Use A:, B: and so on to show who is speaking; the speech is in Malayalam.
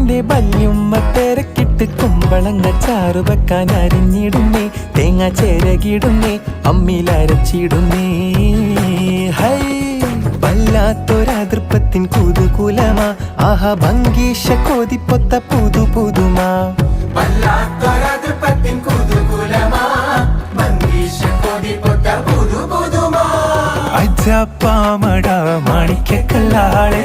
A: എന്റെ വല്യുമ്മ തിരക്കിട്ട് കുമ്പളങ്ങ ചാറ് വെക്കാൻ അരിഞ്ഞിടുന്നേ, തേങ്ങ ചേരകിടുന്നേ, അമ്മിലരച്ചിടുന്നേ. ഹൈ വല്ലാത്തൊരതൃപ്പത്തിൻ കുതുകുലമാ, ആഹാ ഭംഗീഷ കോതിപ്പൊത്ത പുതു പുതുമാ. വല്ലാത്തൊരതൃപ്പത്തിൻ കുതുകുലമാ, ഭംഗീഷ കോതിപ്പൊത്ത പുതു പുതുമാ. അജപ്പാമട മാണിക്കക്കല്ലാളെ